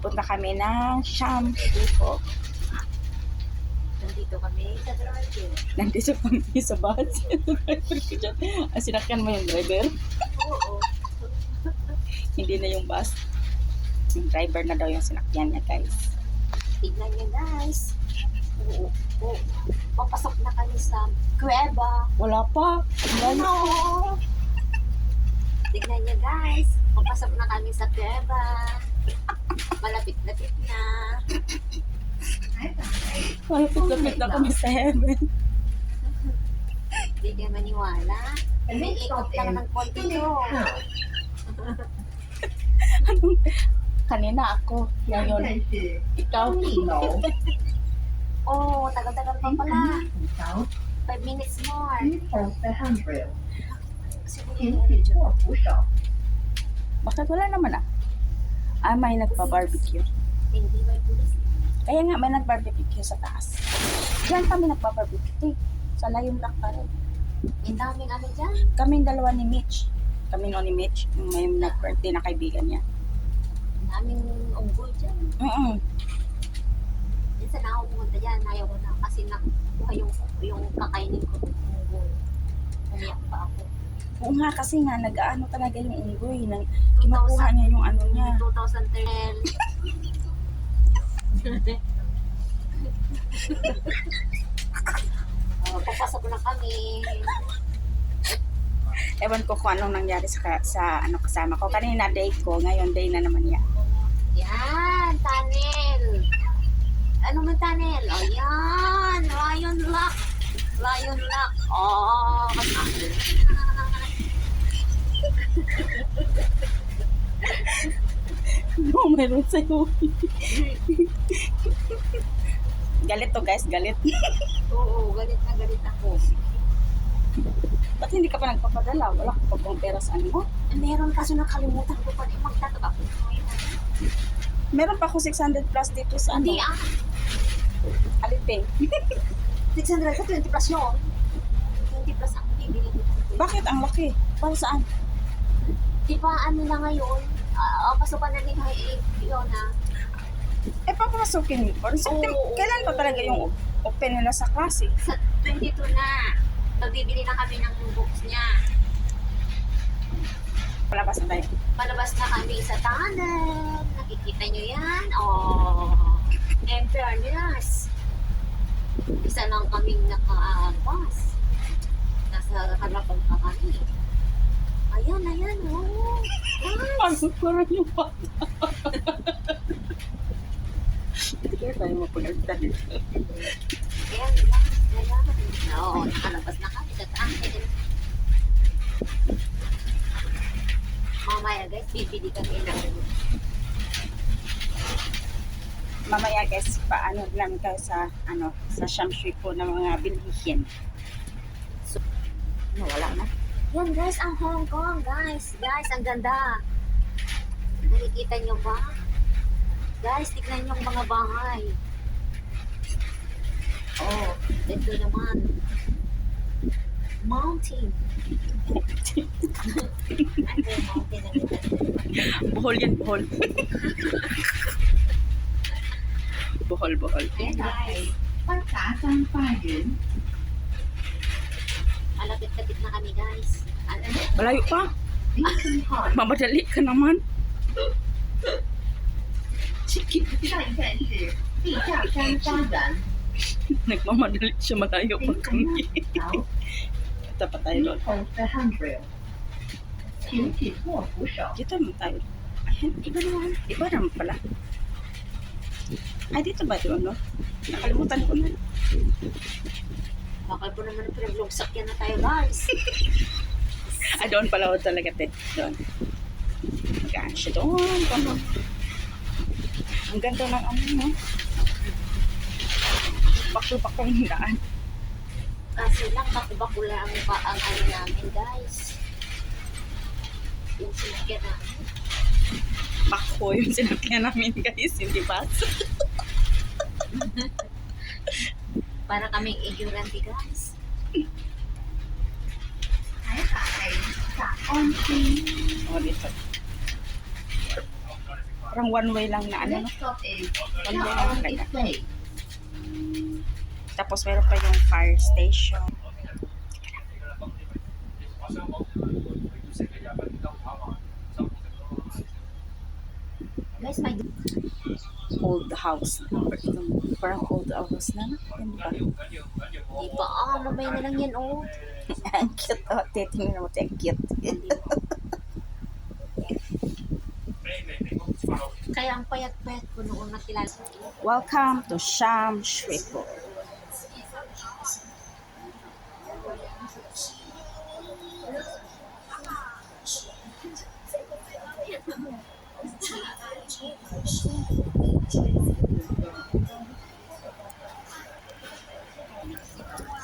Punta kami ng Shampoo. Nandito kami sa drive-in. Nandito kami sa bus. Sinakyan mo yung driver? Oo. Hindi na yung bus. Yung driver na daw yung sinakyan niya, guys. Tignan niyo guys. Oo. Oo. Papasok na kami sa Cueva. Wala pa. Ano? Tignan niyo guys. Papasok na kami sa Cueva. Malapit-lapit na. Malapit-lapit na kami sa heaven. Hindi kayo maniwala. May ikot lang ng konti to. Kanina ako. Ngayon, ikaw. Oh, tagal-tagal pa pala. 5 minutes more. Bakit wala naman ah? May nagpa-barbecue. Hindi may pulis. Kaya nga may nag-barbecue sa taas. Diyan kami nagpa-barbecue. Sa layong lock pa rin. Ang daming ano dyan. Kaming dalawa ni Mitch. Kami no ni Mitch. Yung may nag-birthday na kaibigan niya. Ang daming unggoy dyan. Minsan ako pumunta dyan. Ayaw ko na kasi nakuha yung kakainin ko. Unggoy. Umiyak pa ako. Oo nga kasi nga nag-aano talaga yung unggoy. Kinukuha niya yung ano niya. 2010. Papasok na kami. Ewan ko kung anong nangyari sa ano kasama ko. Kanina day ko, ngayon day na naman niya. Yan, tunnel. Ano man tunnel? O yan, Lion Lock. Lion Lock. Oh, No, meron sa'yo. Galit to guys, galit. oo, galit na galit ako. Ba't hindi ka pa nagpapadala? Wala ka pa bang pera sa ano mo? Meron kasi nakalimutan ko pa rin magtataba ko. Meron pa ako 600 plus dito sa ano. Hindi Alipay. 600 ka, 20 plus yun. 20 plus ang bibili ko. Bakit? Ang laki. Para saan? Di ba ano na ngayon? Pasukan na din kay Fiona. Papapasukin mo. Oo. Kailan pa talaga yung open nila sa klase? Sa 22 na. Nagbibili na kami ng books niya. Palabas na tayo. Palabas na kami sa tunnel. Nakikita nyo yan? Oh, in fairness. Isa lang kaming naka-bus. Nasa harapan pa kami. Ayan, ayan, oh. Guys. Parang yung bata. Kaya tayo mapagagda dito. Ayan, ayan. Oo, nakalabas na kami sa tunnel. Mamaya guys, bibili kami ng Mamaya guys, paano lang tayo sa ano sa Shamshui po ng mga bilhin. So, wala na. yan guys, ang Hong Kong guys. Guys, ang ganda. Nakikita nyo ba? Guys, tignan nyo ang mga bahay. Oh, ito naman. Mountain. Ano yung mountain na ganda? Bohol yan, bohol. Bohol, bohol. Ayan guys. 打3万元， Malapit-lapit na kami guys. Ano? Malayo pa. 离村号 Mamadali ka naman. Sige. 上一站是地下山花园， Nagmamadali siya, malayo pa 临 kami. 桥 Punta pa tayo doon. Eco the Handrail，请紧握扶手。 Dito naman tayo. Ayan, iba naman. Iba naman pala. Ay, dito ba doon, no? Nakalimutan ko na. Bakal po naman pinaglugsak yan na tayo guys. Ay, doon pala ako talaga, te. Doon. Magaan siya doon. Doon. Ang ganda ng ano, no? Baklo-baklo ng daan. Kasi lang bakula ang ano namin guys. Yung sinakyan namin. Bako yung sinakyan namin, guys. Hindi ba? Para kaming ignorante guys. Oh, dito. Parang one way lang na ano, no? Next stop is One way lang Shaolin talaga. Place. Tapos meron pa yung fire station. Guys, may Old house. Parang old house na, no? Yan ba? di ba? Mamay na lang yan, oh. Ang cute. Oh, titingnan mo ito. Ang cute. Kaya ang payat-payat ko noon nakilala. Welcome to Sham Shui Po.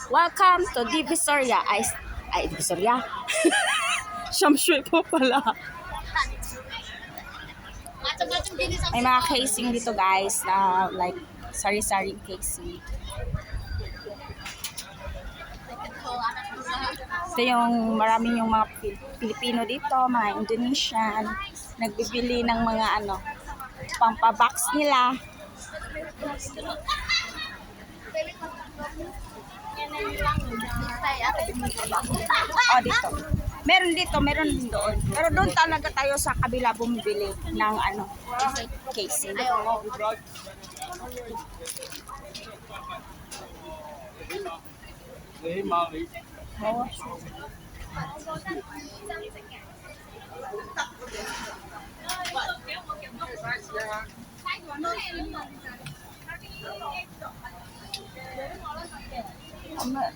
Welcome to Divisoria. Ay, Divisoria. Sham Shui Po pala. May mga casing dito guys na like sari-sari casing. Ito yung maraming yung mga Pilipino dito, mga Indonesian, nagbibili ng mga ano, pampabox nila. Oh, dito. Meron dito, meron din doon. Pero doon talaga tayo sa kabila bumibili ng ano, casing. Oh.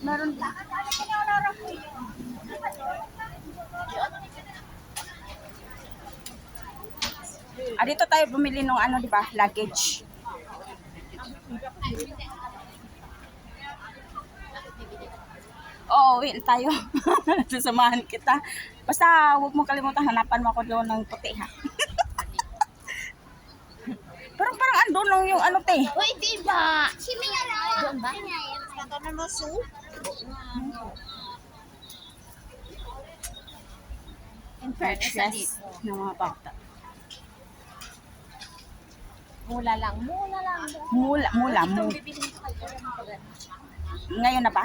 Meron pa. Dito tayo bumili ng ano, di ba? Luggage. Oo, uwi na tayo. Sasamahan kita. Basta huwag mo kalimutan, hanapan mo ako doon ng puti, ha? Parang andun lang yung ano, te. Uy, diba? Sino yan? Doon ba? Kata na su? Purchase ng mga bata. Mula lang. Mula. Ngayon na ba?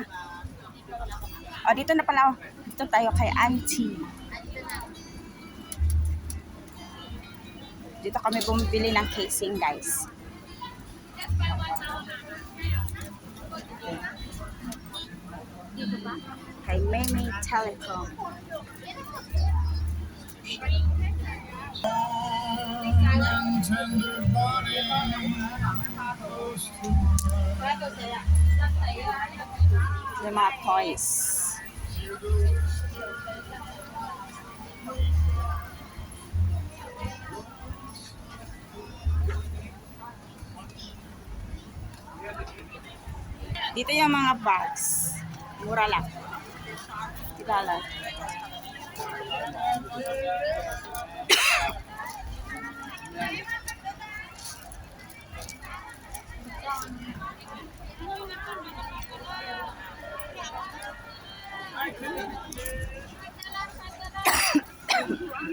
O, dito na pala. Dito tayo kay Auntie. Dito kami bumibili ng casing, guys. Kay Meme Telecom. Yung mga toys. Dito yung mga bags. Mura lang. $50.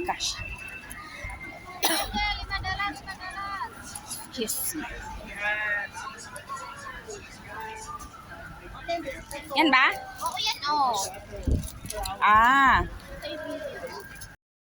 Gosh. Yes. Yan ba? Oo, yan, oh. Ah.